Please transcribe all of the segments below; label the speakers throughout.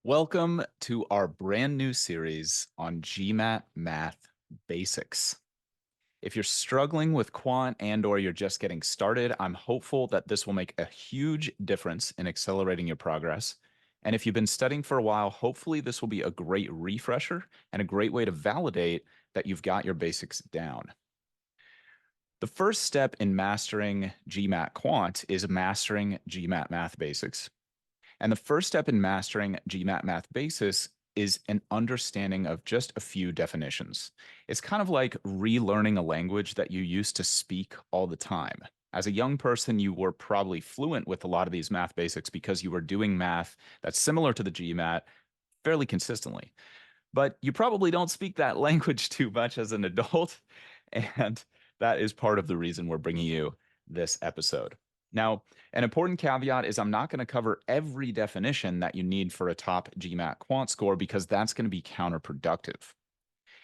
Speaker 1: Welcome to our brand new series on GMAT Math Basics. If you're struggling with quant and/or you're just getting started, I'm hopeful that this will make a huge difference in accelerating your progress. And if you've been studying for a while, hopefully this will be a great refresher and a great way to validate that you've got your basics down. The first step in mastering GMAT Quant is mastering GMAT Math Basics. And the first step in mastering GMAT Math Basics is an understanding of just a few definitions. It's kind of like relearning a language that you used to speak all the time. As a young person, you were probably fluent with a lot of these math basics because you were doing math that's similar to the GMAT fairly consistently. But you probably don't speak that language too much as an adult. And that is part of the reason we're bringing you this episode. Now, an important caveat is I'm not going to cover every definition that you need for a top GMAT quant score because that's going to be counterproductive.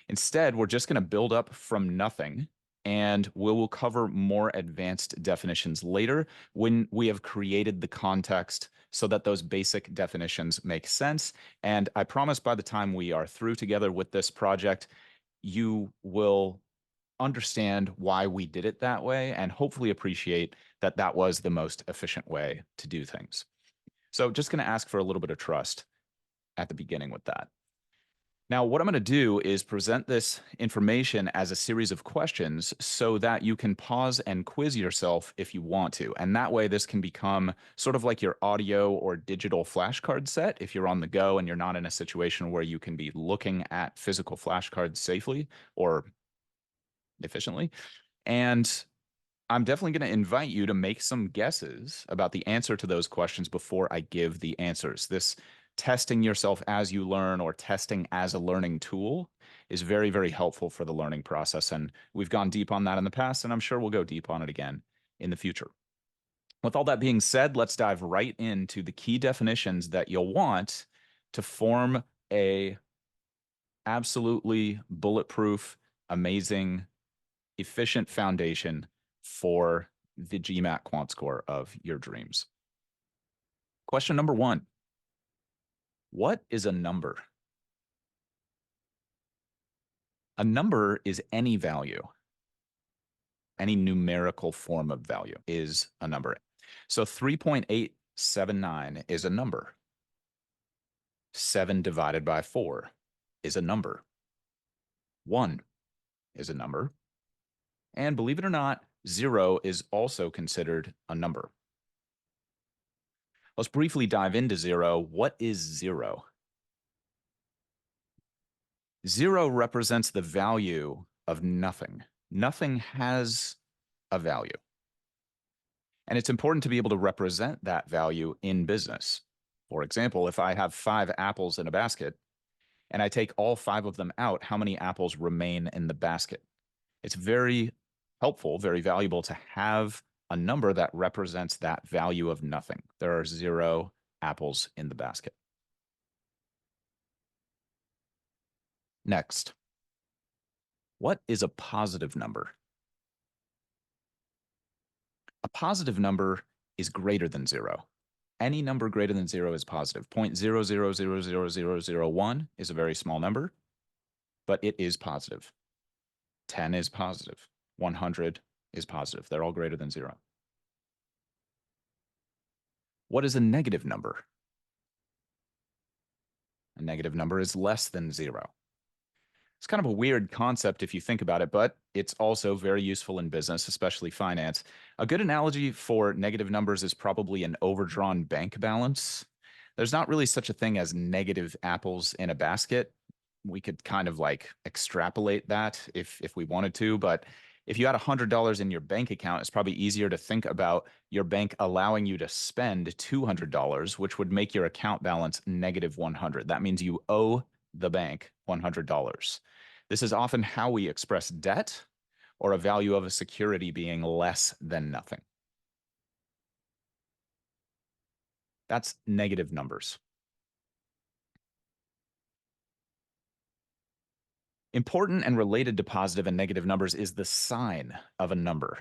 Speaker 1: Instead, we're just going to build up from nothing and we will cover more advanced definitions later when we have created the context so that those basic definitions make sense. And I promise by the time we are through together with this project, you will understand why we did it that way and hopefully appreciate that that was the most efficient way to do things. So just going to ask for a little bit of trust at the beginning with that. Now, what I'm going to do is present this information as a series of questions so that you can pause and quiz yourself if you want to. And that way, this can become sort of like your audio or digital flashcard set if you're on the go and you're not in a situation where you can be looking at physical flashcards safely or efficiently. And I'm definitely going to invite you to make some guesses about the answer to those questions before I give the answers. This testing yourself as you learn or testing as a learning tool is very, very helpful for the learning process. And we've gone deep on that in the past, and I'm sure we'll go deep on it again in the future. With all that being said, let's dive right into the key definitions that you'll want to form a absolutely bulletproof, amazing, efficient foundation for the GMAT quant score of your dreams. Question number one. What is a number? A number is any value. Any numerical form of value is a number. So 3.879 is a number. 7 divided by 4 is a number. 1 is a number. And believe it or not, 0 is also considered a number. Let's briefly dive into 0. What is 0? 0 represents the value of nothing. Nothing has a value. And it's important to be able to represent that value in business. For example, if I have 5 apples in a basket and I take all 5 of them out, how many apples remain in the basket? It's very helpful, very valuable to have a number that represents that value of nothing. There are 0 apples in the basket. Next, what is a positive number? A positive number is greater than 0. Any number greater than 0 is positive. 0.00000001 is a very small number, but it is positive. 10 is positive. 100 is positive. They're all greater than 0. What is a negative number? A negative number is less than 0. It's kind of a weird concept if you think about it, but it's also very useful in business, especially finance. A good analogy for negative numbers is probably an overdrawn bank balance. There's not really such a thing as negative apples in a basket. We could kind of like extrapolate that if we wanted to, but if you had $100 in your bank account, it's probably easier to think about your bank allowing you to spend $200, which would make your account balance negative 100. That means you owe the bank $100. This is often how we express debt or a value of a security being less than nothing. That's negative numbers. Important and related to positive and negative numbers is the sign of a number.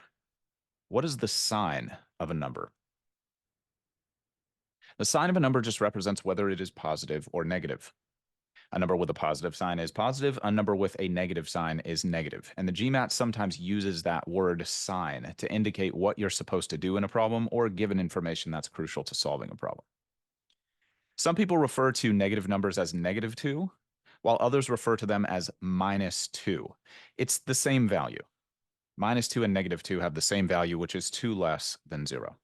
Speaker 1: What is the sign of a number? The sign of a number just represents whether it is positive or negative. A number with a positive sign is positive. A number with a negative sign is negative. And the GMAT sometimes uses that word sign to indicate what you're supposed to do in a problem or given information that's crucial to solving a problem. Some people refer to negative numbers as -2, while others refer to them as -2. It's the same value. -2 and -2 have the same value, which is 2 less than 0.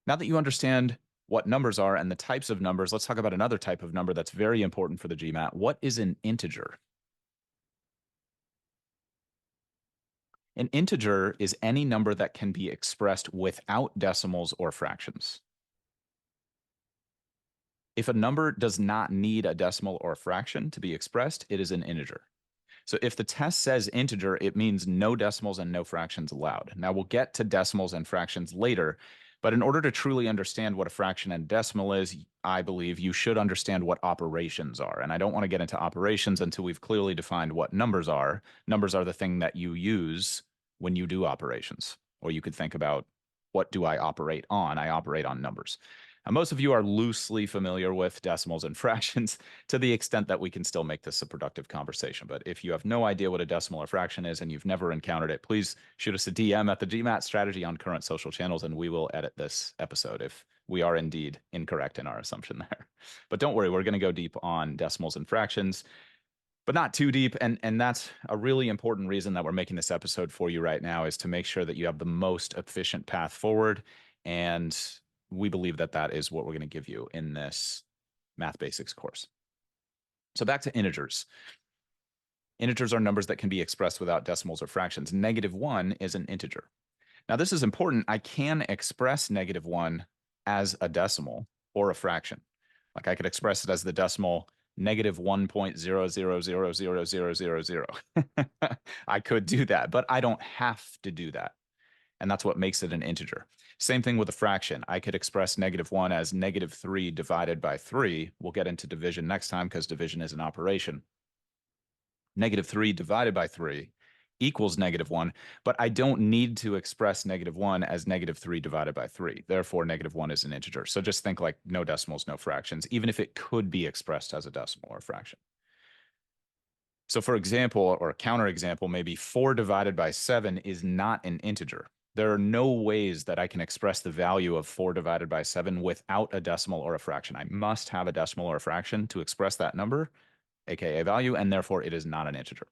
Speaker 1: Now that you understand what numbers are and the types of numbers, let's talk about another type of number that's very important for the GMAT. What is an integer? An integer is any number that can be expressed without decimals or fractions. If a number does not need a decimal or a fraction to be expressed, it is an integer. So if the test says integer, it means no decimals and no fractions allowed. Now we'll get to decimals and fractions later, but in order to truly understand what a fraction and decimal is, I believe you should understand what operations are. And I don't want to get into operations until we've clearly defined what numbers are. Numbers are the thing that you use when you do operations. Or you could think about, what do I operate on? I operate on numbers. Now, most of you are loosely familiar with decimals and fractions to the extent that we can still make this a productive conversation. But if you have no idea what a decimal or fraction is and you've never encountered it, please shoot us a DM at the GMAT strategy on current social channels, and we will edit this episode if we are indeed incorrect in our assumption there. But don't worry, we're going to go deep on decimals and fractions, but not too deep. And that's a really important reason that we're making this episode for you right now, is to make sure that you have the most efficient path forward. And we believe that that is what we're going to give you in this Math Basics course. So back to integers. Integers are numbers that can be expressed without decimals or fractions. -1 is an integer. Now, this is important. I can express -1 as a decimal or a fraction. Like I could express it as the decimal -1.0000000. I could do that, but I don't have to do that. And that's what makes it an integer. Same thing with a fraction. I could express -1 as -3 divided by 3. We'll get into division next time because division is an operation. -3 divided by 3 equals -1, but I don't need to express -1 as -3 divided by 3. Therefore, -1 is an integer. So just think like no decimals, no fractions, even if it could be expressed as a decimal or a fraction. So for example, or a counterexample, maybe 4 divided by 7 is not an integer. There are no ways that I can express the value of 4 divided by 7 without a decimal or a fraction. I must have a decimal or a fraction to express that number, aka value, and therefore it is not an integer.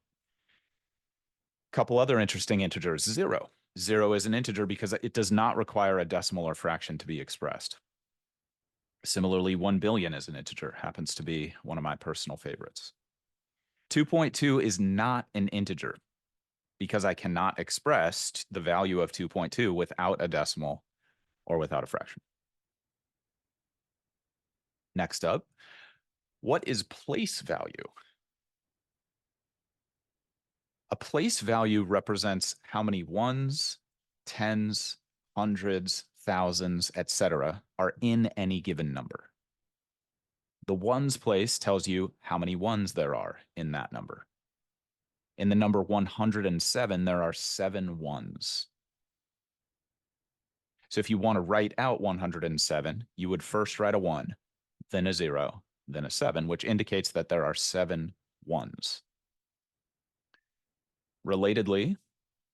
Speaker 1: Couple other interesting integers. 0. 0 is an integer because it does not require a decimal or fraction to be expressed. Similarly, 1 billion is an integer, happens to be one of my personal favorites. 2.2 is not an integer because I cannot express the value of 2.2 without a decimal or without a fraction. Next up, what is place value? A place value represents how many ones, tens, hundreds, thousands, etc. are in any given number. The ones place tells you how many ones there are in that number. In the number 107, there are 7 ones. So if you want to write out 107, you would first write a 1, then a 0, then a 7, which indicates that there are 7 ones. Relatedly,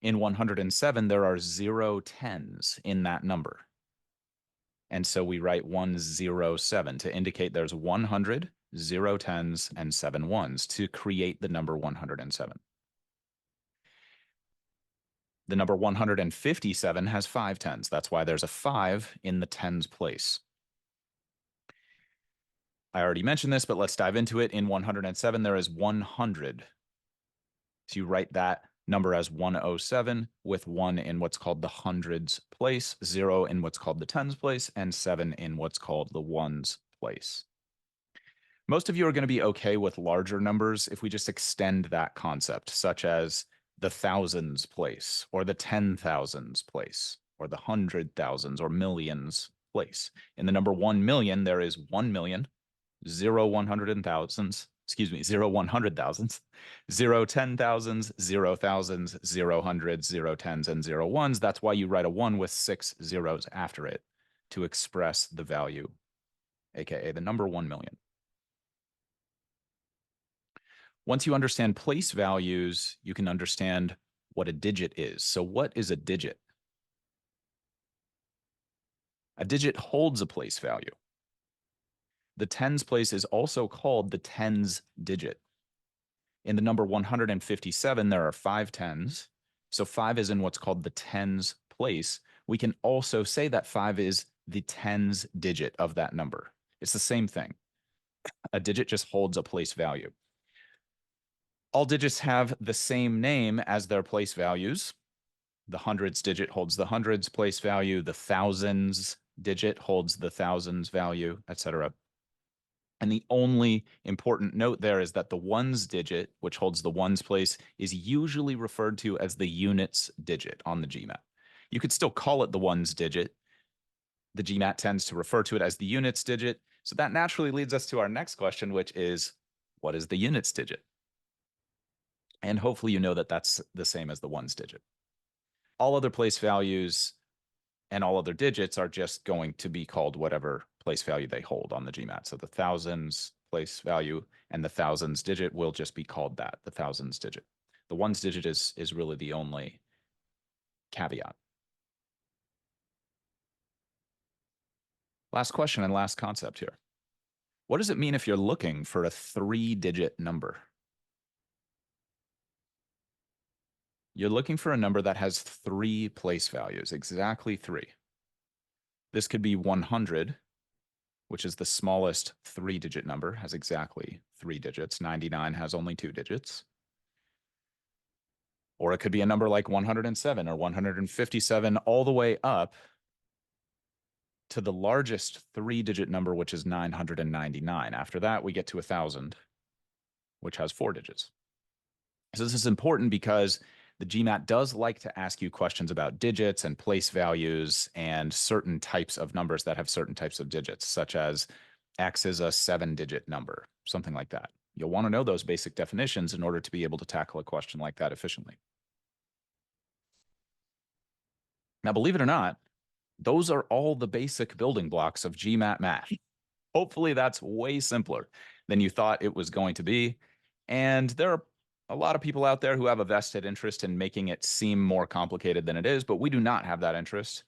Speaker 1: in 107, there are 0 tens in that number. And so we write 107 to indicate there's 100, 0 tens, and 7 ones to create the number 107. The number 157 has 5 tens. That's why there's a 5 in the tens place. I already mentioned this, but let's dive into it. In 107, there is 100. So you write that number as 107 with 1 in what's called the hundreds place, 0 in what's called the tens place, and 7 in what's called the ones place. Most of you are going to be okay with larger numbers if we just extend that concept, such as the thousands place, or the 10,000s place, or the 100,000s or millions place. In the number 1 million, there is 1 million, 0 100,000s, excuse me, 0 100,000s, 0 10,000s, 0 thousands, 0 hundreds, 0 10s, and 0 1s. That's why you write a 1 with 6 zeros after it to express the value, aka the number 1 million. Once you understand place values, you can understand what a digit is. So what is a digit? A digit holds a place value. The tens place is also called the tens digit. In the number 157, there are 5 tens. So 5 is in what's called the tens place. We can also say that 5 is the tens digit of that number. It's the same thing. A digit just holds a place value. All digits have the same name as their place values. The hundreds digit holds the hundreds place value. The thousands digit holds the thousands value, etc. And the only important note there is that the ones digit, which holds the ones place, is usually referred to as the units digit on the GMAT. You could still call it the ones digit. The GMAT tends to refer to it as the units digit. So that naturally leads us to our next question, which is, what is the units digit? And hopefully you know that that's the same as the ones digit. All other place values and all other digits are just going to be called whatever place value they hold on the GMAT. So the thousands place value and the thousands digit will just be called that, the thousands digit. The ones digit is really the only caveat. Last question and last concept here. What does it mean if you're looking for a 3-digit number? You're looking for a number that has 3 place values, exactly 3. This could be 100, which is the smallest 3-digit number, has exactly 3 digits. 99 has only 2 digits. Or it could be a number like 107 or 157, all the way up to the largest 3-digit number, which is 999. After that, we get to 1,000, which has 4 digits. So this is important because the GMAT does like to ask you questions about digits and place values and certain types of numbers that have certain types of digits, such as X is a 7-digit number, something like that. You'll want to know those basic definitions in order to be able to tackle a question like that efficiently. Now, believe it or not, those are all the basic building blocks of GMAT math. Hopefully that's way simpler than you thought it was going to be. And there are a lot of people out there who have a vested interest in making it seem more complicated than it is, but we do not have that interest.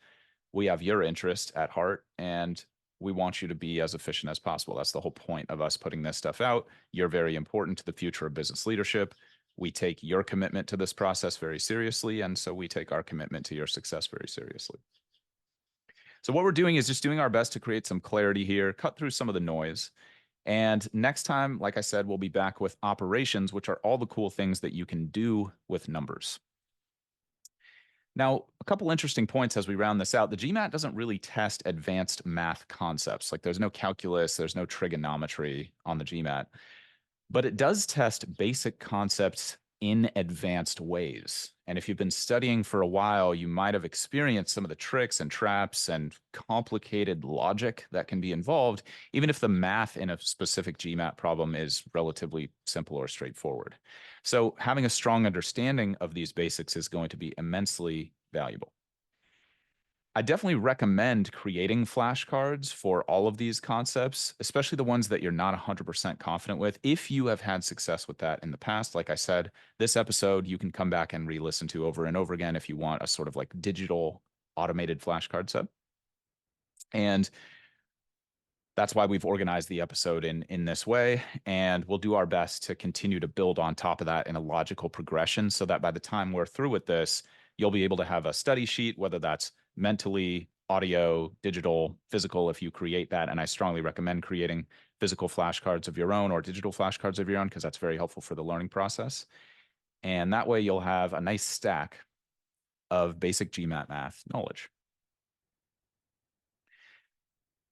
Speaker 1: We have your interest at heart, and we want you to be as efficient as possible. That's the whole point of us putting this stuff out. You're very important to the future of business leadership. We take your commitment to this process very seriously, and so we take our commitment to your success very seriously. So what we're doing is just doing our best to create some clarity here, cut through some of the noise. And next time, like I said, we'll be back with operations, which are all the cool things that you can do with numbers. Now, a couple interesting points as we round this out. The GMAT doesn't really test advanced math concepts. Like there's no calculus, there's no trigonometry on the GMAT, but it does test basic concepts in advanced ways. And if you've been studying for a while, you might have experienced some of the tricks and traps and complicated logic that can be involved, even if the math in a specific GMAT problem is relatively simple or straightforward. So having a strong understanding of these basics is going to be immensely valuable. I definitely recommend creating flashcards for all of these concepts, especially the ones that you're not 100% confident with. If you have had success with that in the past, like I said, this episode you can come back and re-listen to over and over again if you want a sort of like digital automated flashcard set. And that's why we've organized the episode in this way. And we'll do our best to continue to build on top of that in a logical progression so that by the time we're through with this, you'll be able to have a study sheet, whether that's mentally, audio, digital, physical, if you create that. And I strongly recommend creating physical flashcards of your own or digital flashcards of your own, because that's very helpful for the learning process. And that way you'll have a nice stack of basic GMAT math knowledge.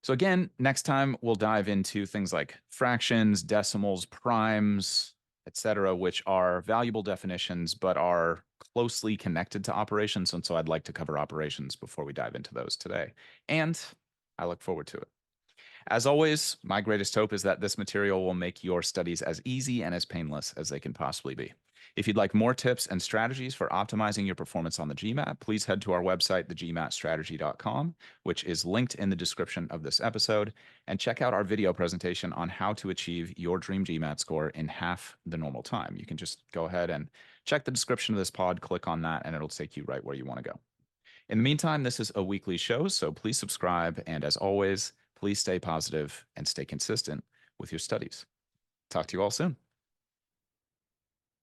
Speaker 1: So again, next time we'll dive into things like fractions, decimals, primes, etc., which are valuable definitions, but are closely connected to operations. And so I'd like to cover operations before we dive into those today. And I look forward to it. As always, my greatest hope is that this material will make your studies as easy and as painless as they can possibly be. If you'd like more tips and strategies for optimizing your performance on the GMAT, please head to our website, thegmatstrategy.com, which is linked in the description of this episode, and check out our video presentation on how to achieve your dream GMAT score in half the normal time. You can just go ahead and check the description of this pod, click on that, and it'll take you right where you want to go. In the meantime, this is a weekly show, so please subscribe. And as always, please stay positive and stay consistent with your studies. Talk to you all soon.